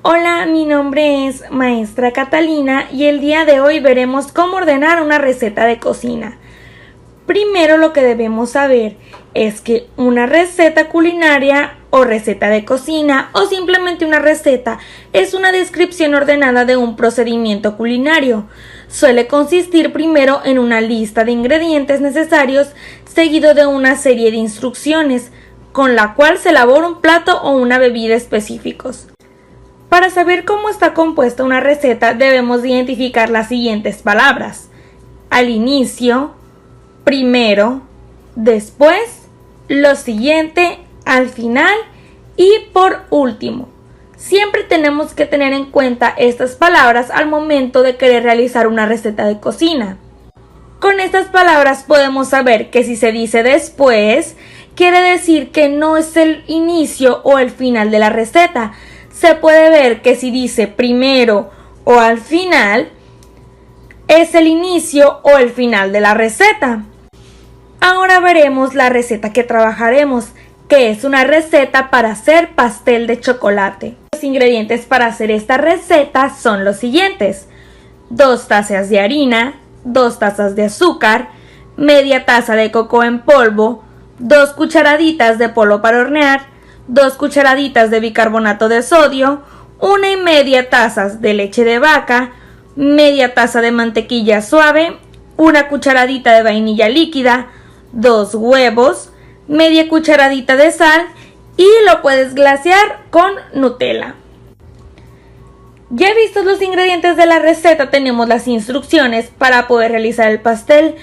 Hola, mi nombre es Maestra Catalina y el día de hoy veremos cómo ordenar una receta de cocina. Primero lo que debemos saber es que una receta culinaria o receta de cocina o simplemente una receta es una descripción ordenada de un procedimiento culinario. Suele consistir primero en una lista de ingredientes necesarios seguido de una serie de instrucciones con la cual se elabora un plato o una bebida específicos. Para saber cómo está compuesta una receta debemos identificar las siguientes palabras: al inicio, primero, después, lo siguiente, al final y por último. Siempre tenemos que tener en cuenta estas palabras al momento de querer realizar una receta de cocina. Con estas palabras podemos saber que si se dice después, quiere decir que no es el inicio o el final de la receta. Se puede ver que si dice primero o al final, es el inicio o el final de la receta. Ahora veremos la receta que trabajaremos, que es una receta para hacer pastel de chocolate. Los ingredientes para hacer esta receta son los siguientes: 2 tazas de harina, 2 tazas de azúcar, media taza de coco en polvo, 2 cucharaditas de polvo para hornear, 2 cucharaditas de bicarbonato de sodio, 1,5 tazas de leche de vaca, media taza de mantequilla suave, 1 cucharadita de vainilla líquida, 2 huevos, media cucharadita de sal y lo puedes glasear con Nutella. Ya vistos los ingredientes de la receta, tenemos las instrucciones para poder realizar el pastel,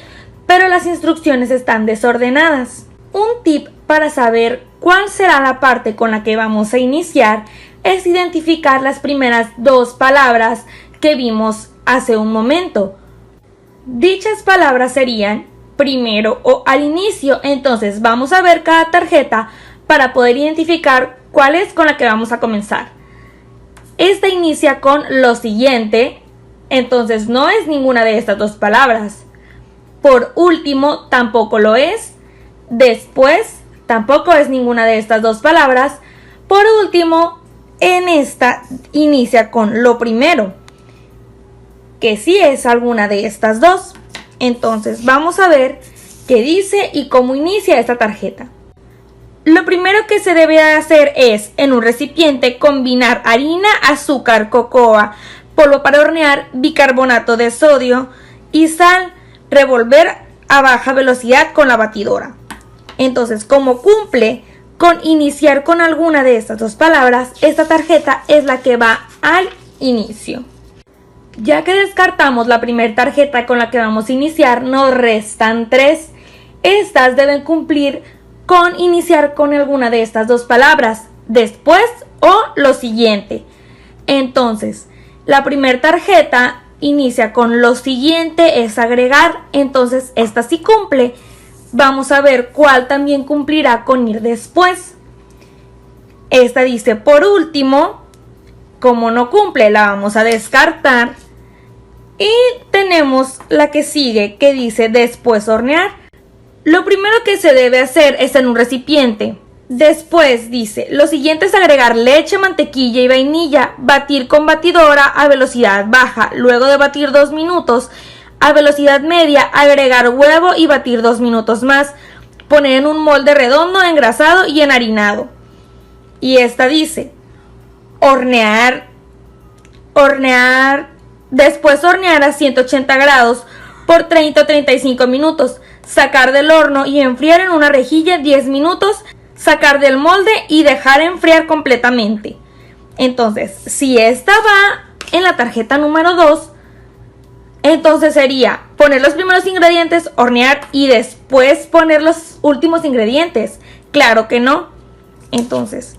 pero las instrucciones están desordenadas. Un tip para saber cuál será la parte con la que vamos a iniciar es identificar las primeras 2 palabras que vimos hace un momento. Dichas palabras serían primero o al inicio, entonces vamos a ver cada tarjeta para poder identificar cuál es con la que vamos a comenzar. Esta inicia con lo siguiente, entonces no es ninguna de estas 2 palabras. Por último, tampoco lo es. Después, tampoco es ninguna de estas 2 palabras. Por último, en esta inicia con lo primero, que sí es alguna de estas 2. Entonces vamos a ver qué dice y cómo inicia esta tarjeta. Lo primero que se debe hacer es, en un recipiente, combinar harina, azúcar, cocoa, polvo para hornear, bicarbonato de sodio y sal. Revolver a baja velocidad con la batidora. Entonces, como cumple con iniciar con alguna de estas 2 palabras, esta tarjeta es la que va al inicio. Ya que descartamos la primera tarjeta con la que vamos a iniciar, nos restan 3. Estas deben cumplir con iniciar con alguna de estas 2 palabras, después o lo siguiente. Entonces, la primera tarjeta inicia con lo siguiente, es agregar, entonces esta sí cumple. Vamos a ver cuál también cumplirá con ir después. Esta dice por último, como no cumple la vamos a descartar. Y tenemos la que sigue, que dice después hornear. Lo primero que se debe hacer es en un recipiente. Después dice, lo siguiente es agregar leche, mantequilla y vainilla, batir con batidora a velocidad baja, luego de batir 2 minutos, a velocidad media, agregar huevo y batir 2 minutos más, poner en un molde redondo, engrasado y enharinado. Y esta dice, hornear, después hornear a 180 grados por 30 o 35 minutos, sacar del horno y enfriar en una rejilla 10 minutos, sacar del molde y dejar enfriar completamente. Entonces, si esta va en la tarjeta número 2, entonces sería poner los primeros ingredientes, hornear y después poner los últimos ingredientes. Claro que no. Entonces,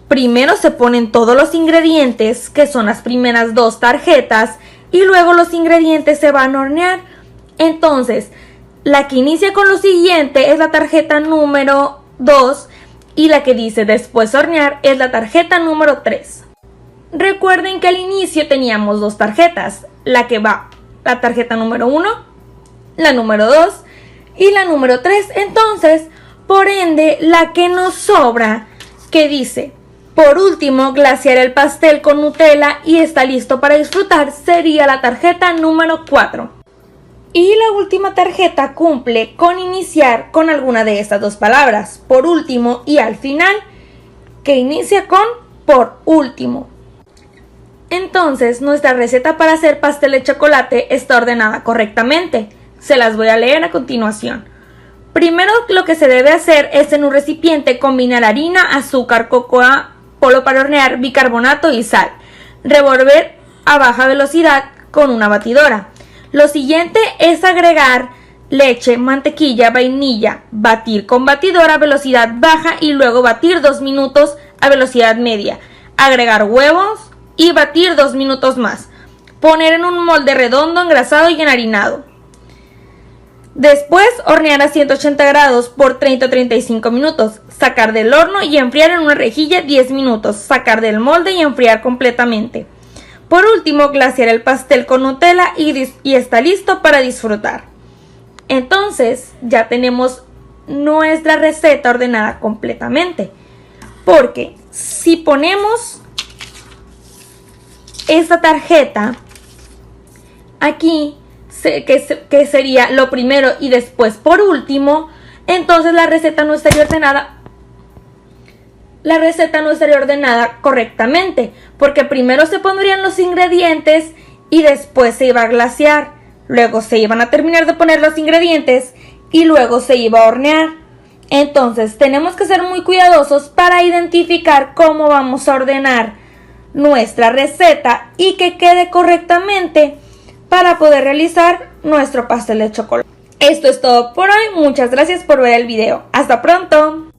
primero se ponen todos los ingredientes, que son las primeras 2 tarjetas, y luego los ingredientes se van a hornear. Entonces, la que inicia con lo siguiente es la tarjeta número 2 y la que dice después hornear es la tarjeta número 3. Recuerden que al inicio teníamos 2 tarjetas, la que va la tarjeta número 1, la número 2 y la número 3. Entonces, por ende, la que nos sobra, que dice Por último, glasear el pastel con Nutella y está listo para disfrutar sería la tarjeta número 4. Y la última tarjeta cumple con iniciar con alguna de estas dos palabras, por último y al final, que inicia con por último. Entonces, nuestra receta para hacer pastel de chocolate está ordenada correctamente. Se las voy a leer a continuación. Primero, lo que se debe hacer es en un recipiente combinar harina, azúcar, cocoa, polvo para hornear, bicarbonato y sal. Revolver a baja velocidad con una batidora. Lo siguiente es agregar leche, mantequilla, vainilla, batir con batidora a velocidad baja y luego batir 2 minutos a velocidad media. Agregar huevos y batir 2 minutos más. Poner en un molde redondo, engrasado y enharinado. Después hornear a 180 grados por 30 o 35 minutos. Sacar del horno y enfriar en una rejilla 10 minutos. Sacar del molde y enfriar completamente. Por último, glasear el pastel con Nutella y está listo para disfrutar. Entonces, ya tenemos nuestra receta ordenada completamente. Porque si ponemos esta tarjeta aquí, que sería lo primero y después por último, entonces la receta no estaría ordenada. La receta no estaría ordenada correctamente, porque primero se pondrían los ingredientes y después se iba a glasear. Luego se iban a terminar de poner los ingredientes y luego se iba a hornear. Entonces tenemos que ser muy cuidadosos para identificar cómo vamos a ordenar nuestra receta y que quede correctamente para poder realizar nuestro pastel de chocolate. Esto es todo por hoy. Muchas gracias por ver el video. Hasta pronto.